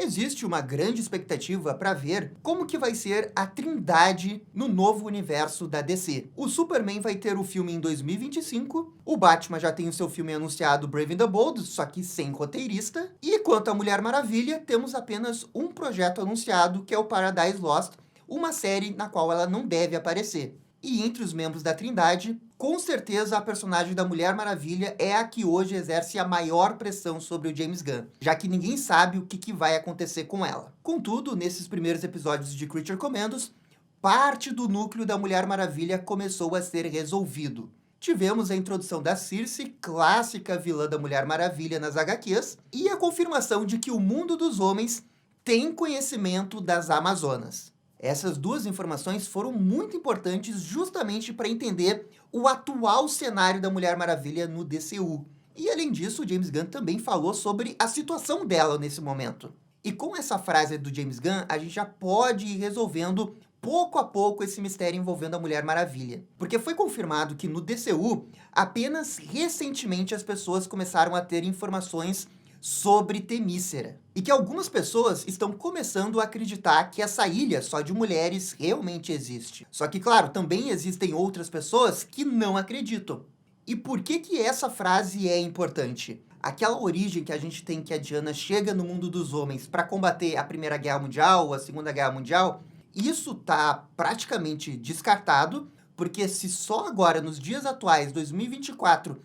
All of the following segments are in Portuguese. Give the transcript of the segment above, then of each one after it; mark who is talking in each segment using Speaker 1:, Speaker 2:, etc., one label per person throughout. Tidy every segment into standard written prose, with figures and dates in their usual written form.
Speaker 1: Existe uma grande expectativa para ver como que vai ser a Trindade no novo universo da DC. O Superman vai ter o filme em 2025, o Batman já tem o seu filme anunciado, Brave and the Bold, só que sem roteirista, e quanto à Mulher Maravilha, temos apenas um projeto anunciado, que é o Paradise Lost, uma série na qual ela não deve aparecer. E entre os membros da Trindade, com certeza a personagem da Mulher Maravilha é a que hoje exerce a maior pressão sobre o James Gunn, já que ninguém sabe o que vai acontecer com ela. Contudo, nesses primeiros episódios de Creature Commandos, parte do núcleo da Mulher Maravilha começou a ser resolvido. Tivemos a introdução da Circe, clássica vilã da Mulher Maravilha nas HQs, e a confirmação de que o mundo dos homens tem conhecimento das Amazonas. Essas duas informações foram muito importantes justamente para entender o atual cenário da Mulher Maravilha no DCU. E além disso, o James Gunn também falou sobre a situação dela nesse momento. E com essa frase do James Gunn, a gente já pode ir resolvendo pouco a pouco esse mistério envolvendo a Mulher Maravilha. Porque foi confirmado que no DCU, apenas recentemente as pessoas começaram a ter informações sobre Temícera. E que algumas pessoas estão começando a acreditar que essa ilha só de mulheres realmente existe. Só que, claro, também existem outras pessoas que não acreditam. E por que essa frase é importante? Aquela origem que a gente tem que a Diana chega no mundo dos homens para combater a Primeira Guerra Mundial ou a Segunda Guerra Mundial, isso tá praticamente descartado, porque se só agora, nos dias atuais, 2024,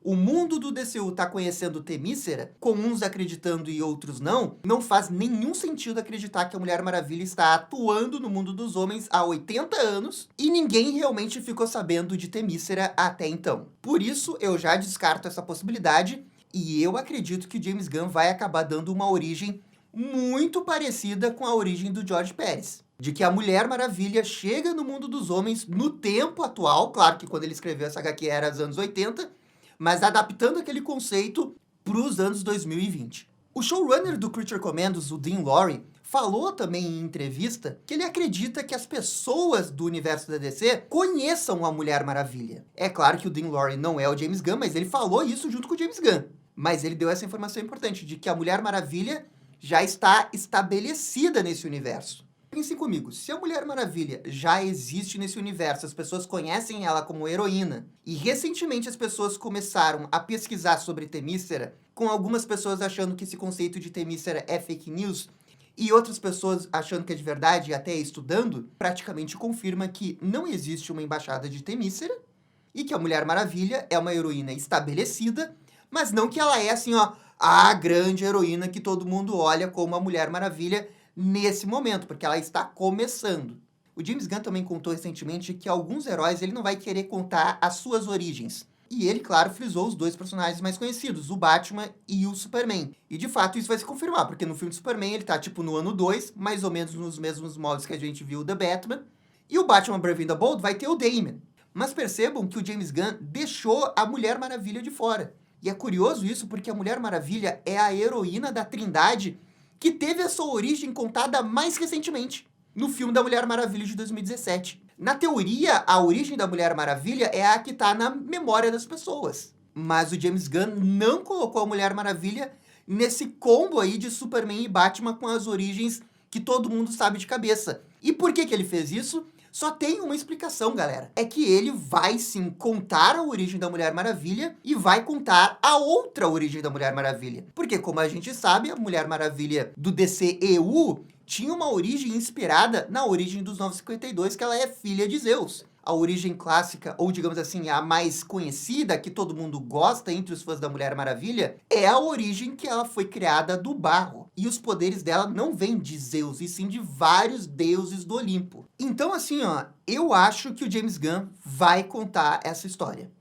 Speaker 1: o mundo do DCU tá conhecendo Temícera, com uns acreditando e outros não faz nenhum sentido acreditar que a Mulher Maravilha está atuando no mundo dos homens há 80 anos e ninguém realmente ficou sabendo de Temícera até então. Por isso, eu já descarto essa possibilidade e eu acredito que o James Gunn vai acabar dando uma origem muito parecida com a origem do George Pérez. De que a Mulher Maravilha chega no mundo dos homens no tempo atual, claro que quando ele escreveu essa HQ era dos anos 80, mas adaptando aquele conceito para os anos 2020. O showrunner do Creature Commandos, o Dean Lorey, falou também em entrevista que ele acredita que as pessoas do universo da DC conheçam a Mulher Maravilha. É claro que o Dean Lorey não é o James Gunn, mas ele falou isso junto com o James Gunn. Mas ele deu essa informação importante, de que a Mulher Maravilha já está estabelecida nesse universo. Pensem comigo, se a Mulher Maravilha já existe nesse universo, as pessoas conhecem ela como heroína, e recentemente as pessoas começaram a pesquisar sobre Temícera, com algumas pessoas achando que esse conceito de Temícera é fake news, e outras pessoas achando que é de verdade e até estudando, praticamente confirma que não existe uma embaixada de Temícera, e que a Mulher Maravilha é uma heroína estabelecida, mas não que ela é assim, ó, a grande heroína que todo mundo olha como a Mulher Maravilha nesse momento, porque ela está começando. O James Gunn também contou recentemente que alguns heróis ele não vai querer contar as suas origens. E ele, claro, frisou os dois personagens mais conhecidos, o Batman e o Superman. E de fato isso vai se confirmar, porque no filme do Superman ele tá tipo no ano 2, mais ou menos nos mesmos moldes que a gente viu o The Batman. E o Batman Brave and the Bold vai ter o Damian. Mas percebam que o James Gunn deixou a Mulher Maravilha de fora. E é curioso isso porque a Mulher Maravilha é a heroína da Trindade que teve a sua origem contada mais recentemente, no filme da Mulher Maravilha de 2017. Na teoria, a origem da Mulher Maravilha é a que está na memória das pessoas. Mas o James Gunn não colocou a Mulher Maravilha nesse combo aí de Superman e Batman com as origens que todo mundo sabe de cabeça. E por que ele fez isso? Só tem uma explicação, galera. É que ele vai sim contar a origem da Mulher Maravilha e vai contar a outra origem da Mulher Maravilha. Porque, como a gente sabe, a Mulher Maravilha do DCEU tinha uma origem inspirada na origem dos 952, que ela é filha de Zeus. A origem clássica, ou digamos assim, a mais conhecida, que todo mundo gosta entre os fãs da Mulher Maravilha, é a origem que ela foi criada do barro. E os poderes dela não vêm de Zeus, e sim de vários deuses do Olimpo. Então, assim, ó, eu acho que o James Gunn vai contar essa história.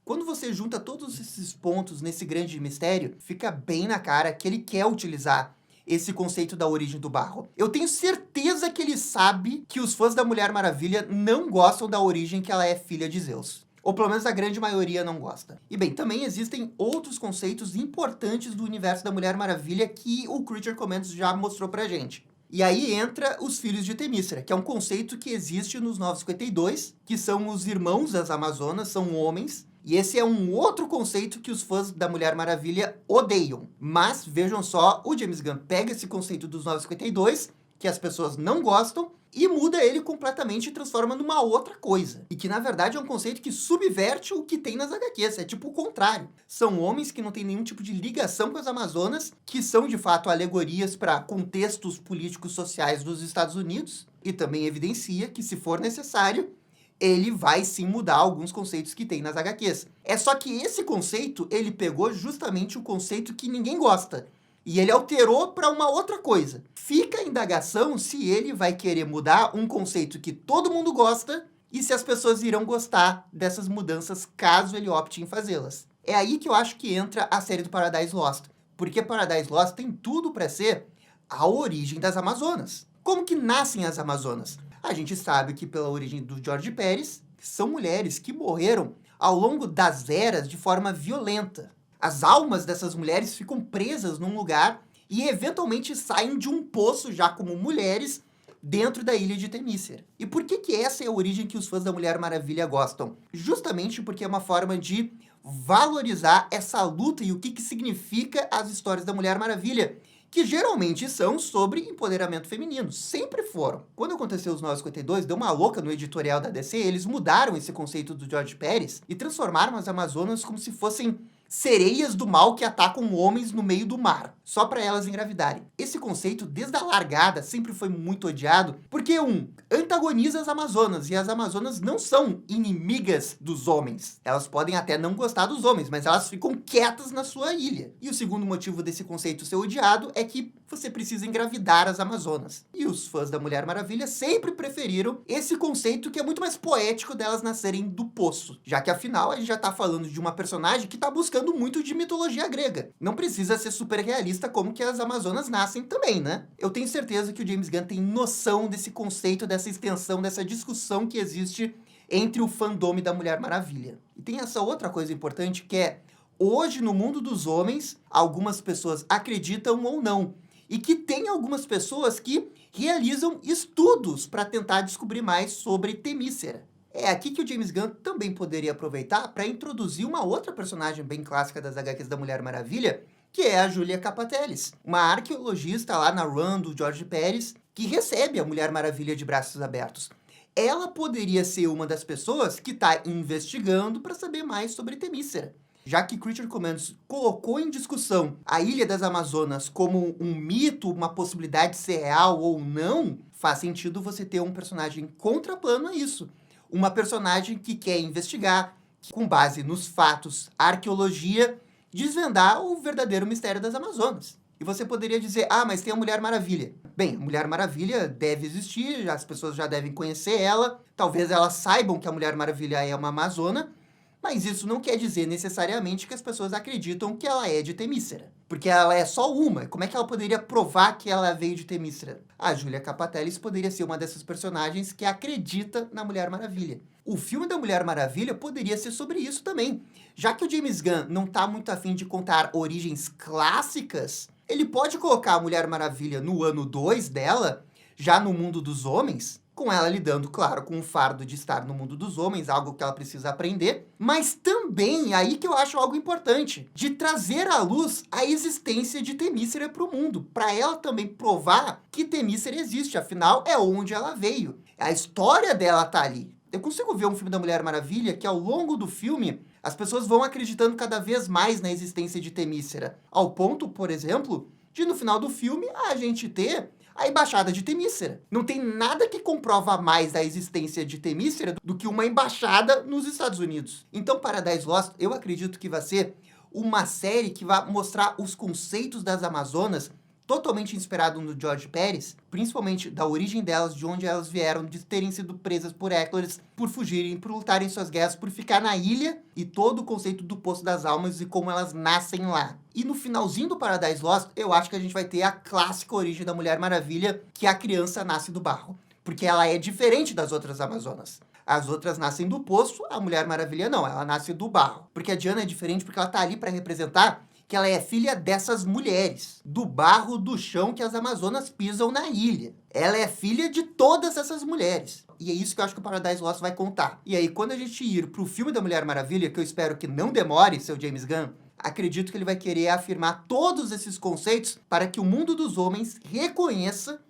Speaker 1: Quando você junta todos esses pontos nesse grande mistério, fica bem na cara que ele quer utilizar esse conceito da origem do barro. Eu tenho certeza que ele sabe que os fãs da Mulher Maravilha não gostam da origem que ela é filha de Zeus. Ou pelo menos a grande maioria não gosta. E bem, também existem outros conceitos importantes do universo da Mulher Maravilha que o Creature Commandos já mostrou pra gente. E aí entra os filhos de Temícera, que é um conceito que existe nos 952, que são os irmãos das Amazonas, são homens, E esse é um outro conceito que os fãs da Mulher Maravilha odeiam. Mas, vejam só, o James Gunn pega esse conceito dos 952, que as pessoas não gostam, e muda ele completamente e transforma numa outra coisa. E que, na verdade, é um conceito que subverte o que tem nas HQs. É tipo o contrário. São homens que não têm nenhum tipo de ligação com as Amazonas, que são, de fato, alegorias para contextos políticos sociais dos Estados Unidos, e também evidencia que, se for necessário, ele vai sim mudar alguns conceitos que tem nas HQs. É só que esse conceito, ele pegou justamente o conceito que ninguém gosta. E ele alterou para uma outra coisa. Fica a indagação se ele vai querer mudar um conceito que todo mundo gosta e se as pessoas irão gostar dessas mudanças caso ele opte em fazê-las. É aí que eu acho que entra a série do Paradise Lost. Porque Paradise Lost tem tudo para ser a origem das Amazonas. Como que nascem as Amazonas? A gente sabe que pela origem do George Pérez, são mulheres que morreram ao longo das eras de forma violenta. As almas dessas mulheres ficam presas num lugar e eventualmente saem de um poço já como mulheres dentro da ilha de Temícera. E por que essa é a origem que os fãs da Mulher Maravilha gostam? Justamente porque é uma forma de valorizar essa luta e o que significa as histórias da Mulher Maravilha, que geralmente são sobre empoderamento feminino. Sempre foram. Quando aconteceu os 952, deu uma louca no editorial da DC, eles mudaram esse conceito do George Pérez e transformaram as Amazonas como se fossem sereias do mal que atacam homens no meio do mar, só para elas engravidarem. Esse conceito, desde a largada, sempre foi muito odiado, porque, antagoniza as Amazonas, e as Amazonas não são inimigas dos homens. Elas podem até não gostar dos homens, mas elas ficam quietas na sua ilha. E o segundo motivo desse conceito ser odiado é que você precisa engravidar as Amazonas. E os fãs da Mulher Maravilha sempre preferiram esse conceito que é muito mais poético delas nascerem do poço, já que afinal a gente já tá falando de uma personagem que tá buscando muito de mitologia grega. Não precisa ser super realista como que as Amazonas nascem também, né? Eu tenho certeza que o James Gunn tem noção desse conceito, dessa extensão, dessa discussão que existe entre o fandom da Mulher Maravilha. E tem essa outra coisa importante que é, hoje no mundo dos homens, algumas pessoas acreditam ou não, e que tem algumas pessoas que realizam estudos para tentar descobrir mais sobre Temícera. É aqui que o James Gunn também poderia aproveitar para introduzir uma outra personagem bem clássica das HQs da Mulher Maravilha, que é a Julia Capateles, uma arqueologista lá na run do George Pérez, que recebe a Mulher Maravilha de braços abertos. Ela poderia ser uma das pessoas que está investigando para saber mais sobre Temícera. Já que Creature Commandos colocou em discussão a Ilha das Amazonas como um mito, uma possibilidade de ser real ou não, faz sentido você ter um personagem contraplano a isso. Uma personagem que quer investigar, com base nos fatos, arqueologia, desvendar o verdadeiro mistério das Amazonas. E você poderia dizer, mas tem a Mulher Maravilha. Bem, a Mulher Maravilha deve existir, as pessoas já devem conhecer ela, talvez elas saibam que a Mulher Maravilha é uma amazona, mas isso não quer dizer necessariamente que as pessoas acreditam que ela é de Temícera. Porque ela é só uma. Como é que ela poderia provar que ela veio de Temícera? A Julia Capateles poderia ser uma dessas personagens que acredita na Mulher Maravilha. O filme da Mulher Maravilha poderia ser sobre isso também. Já que o James Gunn não está muito afim de contar origens clássicas, ele pode colocar a Mulher Maravilha no ano 2 dela, já no mundo dos homens, com ela lidando, claro, com o fardo de estar no mundo dos homens, algo que ela precisa aprender, mas também, aí que eu acho algo importante, de trazer à luz a existência de Temícera para o mundo, para ela também provar que Temícera existe, afinal, é onde ela veio. A história dela tá ali. Eu consigo ver um filme da Mulher Maravilha que, ao longo do filme, as pessoas vão acreditando cada vez mais na existência de Temícera, ao ponto, por exemplo, de no final do filme a gente ter a embaixada de Temícera. Não tem nada que comprova mais a existência de Temícera do que uma embaixada nos Estados Unidos. Então, Paradise Lost, eu acredito que vai ser uma série que vai mostrar os conceitos das Amazonas totalmente inspirado no George Pérez, principalmente da origem delas, de onde elas vieram, de terem sido presas por Héclores, por fugirem, por lutarem suas guerras, por ficar na ilha, e todo o conceito do Poço das Almas e como elas nascem lá. E no finalzinho do Paradise Lost, eu acho que a gente vai ter a clássica origem da Mulher Maravilha, que a criança nasce do barro. Porque ela é diferente das outras Amazonas. As outras nascem do poço, a Mulher Maravilha não, ela nasce do barro. Porque a Diana é diferente porque ela tá ali para representar que ela é filha dessas mulheres, do barro do chão que as Amazonas pisam na ilha. Ela é filha de todas essas mulheres. E é isso que eu acho que o Paradise Lost vai contar. E aí, quando a gente ir pro filme da Mulher Maravilha, que eu espero que não demore, seu James Gunn, acredito que ele vai querer afirmar todos esses conceitos para que o mundo dos homens reconheça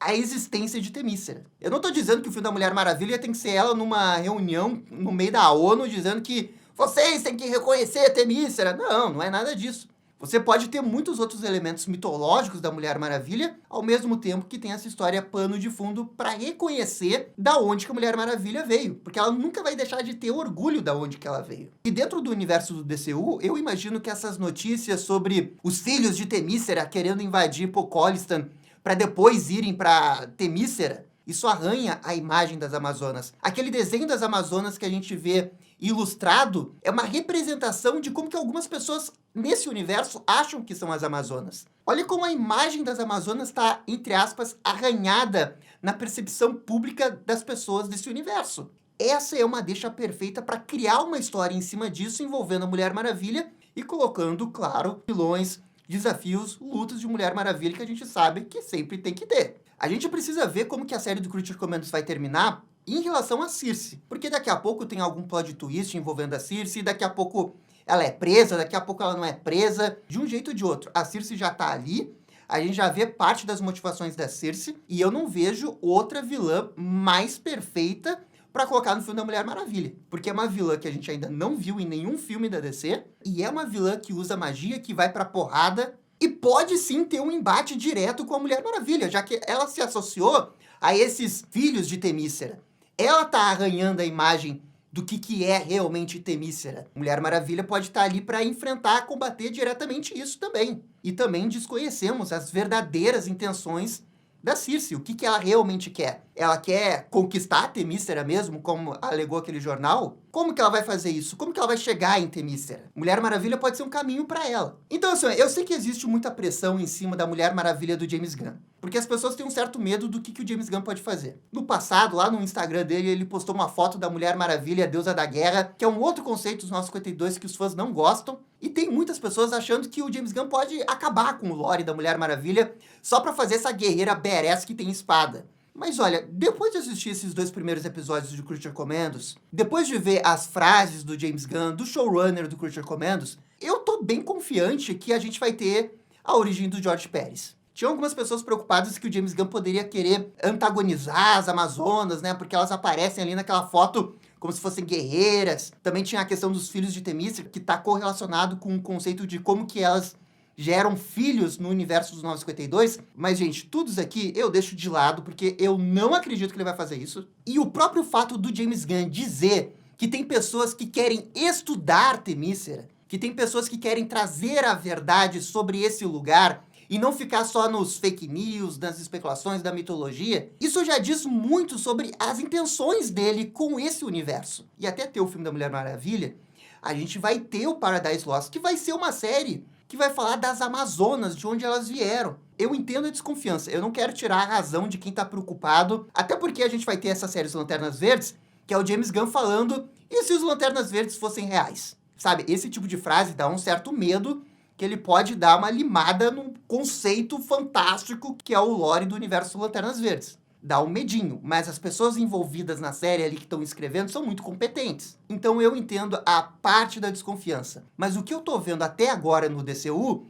Speaker 1: a existência de Temícera. Eu não tô dizendo que o filme da Mulher Maravilha tem que ser ela numa reunião no meio da ONU dizendo que vocês têm que reconhecer Temícera. Não, não é nada disso. Você pode ter muitos outros elementos mitológicos da Mulher Maravilha, ao mesmo tempo que tem essa história pano de fundo para reconhecer da onde que a Mulher Maravilha veio, porque ela nunca vai deixar de ter orgulho da onde que ela veio. E dentro do universo do DCU, eu imagino que essas notícias sobre os filhos de Temícera querendo invadir Pocolistan para depois irem para Temícera, isso arranha a imagem das Amazonas. Aquele desenho das Amazonas que a gente vê ilustrado é uma representação de como que algumas pessoas nesse universo acham que são as Amazonas. Olha como a imagem das Amazonas está, entre aspas, arranhada na percepção pública das pessoas desse universo. Essa é uma deixa perfeita para criar uma história em cima disso, envolvendo a Mulher Maravilha e colocando, claro, vilões, desafios, lutas de Mulher Maravilha que a gente sabe que sempre tem que ter. A gente precisa ver como que a série do Creature Commandos vai terminar em relação a Circe, porque daqui a pouco tem algum plot twist envolvendo a Circe, daqui a pouco ela é presa, daqui a pouco ela não é presa, de um jeito ou de outro. A Circe já tá ali, a gente já vê parte das motivações da Circe, e eu não vejo outra vilã mais perfeita para colocar no filme da Mulher Maravilha, porque é uma vilã que a gente ainda não viu em nenhum filme da DC, e é uma vilã que usa magia, que vai pra porrada, e pode sim ter um embate direto com a Mulher Maravilha, já que ela se associou a esses filhos de Temícera. Ela tá arranhando a imagem do que é realmente Temícera. Mulher Maravilha pode estar ali para enfrentar, combater diretamente isso também. E também desconhecemos as verdadeiras intenções da Circe, o que ela realmente quer. Ela quer conquistar Temícera mesmo, como alegou aquele jornal? Como que ela vai fazer isso? Como que ela vai chegar em Temícera? Mulher Maravilha pode ser um caminho para ela. Então, assim, eu sei que existe muita pressão em cima da Mulher Maravilha do James Gunn, porque as pessoas têm um certo medo do que o James Gunn pode fazer. No passado, lá no Instagram dele, ele postou uma foto da Mulher Maravilha, a deusa da guerra, que é um outro conceito dos 952 que os fãs não gostam, e tem muitas pessoas achando que o James Gunn pode acabar com o lore da Mulher Maravilha só pra fazer essa guerreira badass que tem espada. Mas olha, depois de assistir esses 2 primeiros episódios de Creature Commandos, depois de ver as frases do James Gunn, do showrunner do Creature Commandos, eu tô bem confiante que a gente vai ter a origem do George Pérez. Tinha algumas pessoas preocupadas que o James Gunn poderia querer antagonizar as Amazonas, né? Porque elas aparecem ali naquela foto como se fossem guerreiras. Também tinha a questão dos filhos de Temícera, que está correlacionado com o conceito de como que elas geram filhos no universo dos 952. Mas, gente, tudo isso aqui eu deixo de lado, porque eu não acredito que ele vai fazer isso. E o próprio fato do James Gunn dizer que tem pessoas que querem estudar Temícera, que tem pessoas que querem trazer a verdade sobre esse lugar e não ficar só nos fake news, nas especulações da mitologia, isso já diz muito sobre as intenções dele com esse universo. E até ter o filme da Mulher Maravilha, a gente vai ter o Paradise Lost, que vai ser uma série que vai falar das Amazonas, de onde elas vieram. Eu entendo a desconfiança, eu não quero tirar a razão de quem tá preocupado, até porque a gente vai ter essa série Os Lanternas Verdes, que é o James Gunn falando, e se os Lanternas Verdes fossem reais? Sabe, esse tipo de frase dá um certo medo, que ele pode dar uma limada num conceito fantástico que é o lore do universo Lanternas Verdes. Dá um medinho, mas as pessoas envolvidas na série ali que estão escrevendo são muito competentes. Então eu entendo a parte da desconfiança. Mas o que eu tô vendo até agora no DCU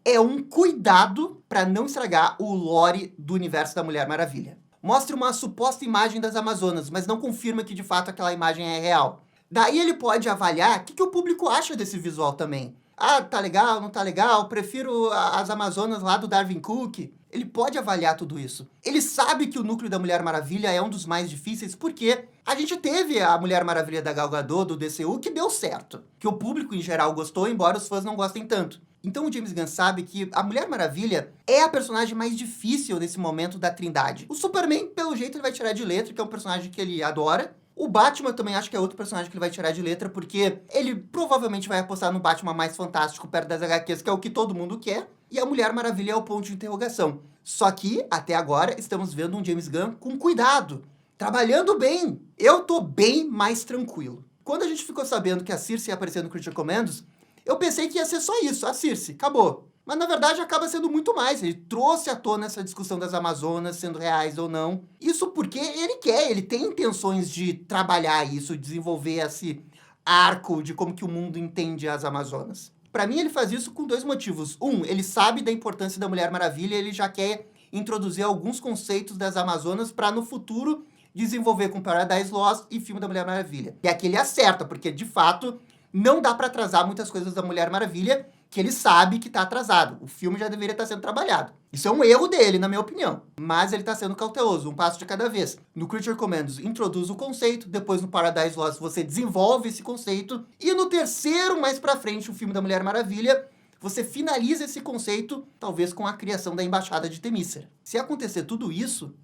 Speaker 1: é um cuidado para não estragar o lore do universo da Mulher Maravilha. Mostra uma suposta imagem das Amazonas, mas não confirma que de fato aquela imagem é real. Daí ele pode avaliar o que o público acha desse visual também. Ah, tá legal, não tá legal, prefiro as Amazonas lá do Darwin Cook. Ele pode avaliar tudo isso. Ele sabe que o núcleo da Mulher Maravilha é um dos mais difíceis, porque a gente teve a Mulher Maravilha da Gal Gadot, do DCU, que deu certo. Que o público, em geral, gostou, embora os fãs não gostem tanto. Então o James Gunn sabe que a Mulher Maravilha é a personagem mais difícil nesse momento da Trindade. O Superman, pelo jeito, ele vai tirar de letra, que é um personagem que ele adora. O Batman também acho que é outro personagem que ele vai tirar de letra, porque ele provavelmente vai apostar no Batman mais fantástico perto das HQs, que é o que todo mundo quer. E a Mulher Maravilha é o ponto de interrogação. Só que, até agora, estamos vendo um James Gunn com cuidado, trabalhando bem. Eu tô bem mais tranquilo. Quando a gente ficou sabendo que a Circe ia aparecer no Creature Commandos, Eu pensei que ia ser só isso, a Circe, acabou. Mas na verdade acaba sendo muito mais. Ele trouxe à tona essa discussão das Amazonas sendo reais ou não. Isso porque ele tem intenções de trabalhar isso, desenvolver esse arco de como que o mundo entende as Amazonas. Para mim, ele faz isso com 2 motivos. Um, ele sabe da importância da Mulher Maravilha e ele já quer introduzir alguns conceitos das Amazonas para, no futuro, desenvolver com Paradise Lost e filme da Mulher Maravilha. E aqui ele acerta, porque, de fato, não dá para atrasar muitas coisas da Mulher Maravilha, que ele sabe que está atrasado. O filme já deveria estar sendo trabalhado. Isso é um erro dele, na minha opinião. Mas ele está sendo cauteloso, um passo de cada vez. No Creature Commandos, introduz o conceito. Depois, no Paradise Lost, você desenvolve esse conceito. E no terceiro, mais pra frente, o filme da Mulher Maravilha, você finaliza esse conceito, talvez com a criação da Embaixada de Themyscira. Se acontecer tudo isso,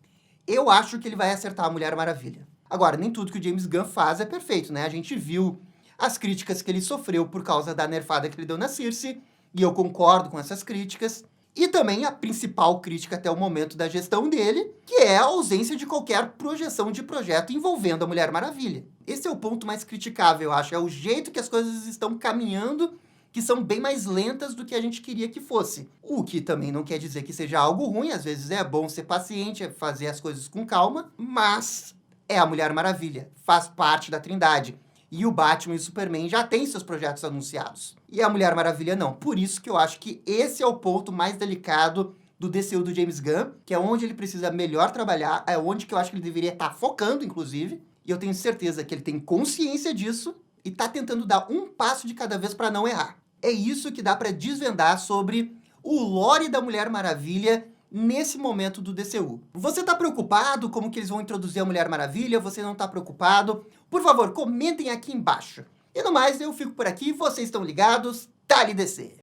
Speaker 1: eu acho que ele vai acertar a Mulher Maravilha. Agora, nem tudo que o James Gunn faz é perfeito, né? A gente viu as críticas que ele sofreu por causa da nerfada que ele deu na Circe, e eu concordo com essas críticas. E também a principal crítica até o momento da gestão dele, que é a ausência de qualquer projeção de projeto envolvendo a Mulher Maravilha. Esse é o ponto mais criticável, eu acho. É o jeito que as coisas estão caminhando, que são bem mais lentas do que a gente queria que fosse. O que também não quer dizer que seja algo ruim, às vezes é bom ser paciente, é fazer as coisas com calma, mas é a Mulher Maravilha, faz parte da Trindade. E o Batman e o Superman já têm seus projetos anunciados. E a Mulher Maravilha não. Por isso que eu acho que esse é o ponto mais delicado do DCU do James Gunn, que é onde ele precisa melhor trabalhar, é onde que eu acho que ele deveria estar focando, inclusive. E eu tenho certeza que ele tem consciência disso e está tentando dar um passo de cada vez para não errar. É isso que dá para desvendar sobre o lore da Mulher Maravilha nesse momento do DCU. Você tá preocupado como que eles vão introduzir a Mulher Maravilha? Você não tá preocupado? Por favor, comentem aqui embaixo. E no mais, eu fico por aqui, vocês estão ligados, Dali DC!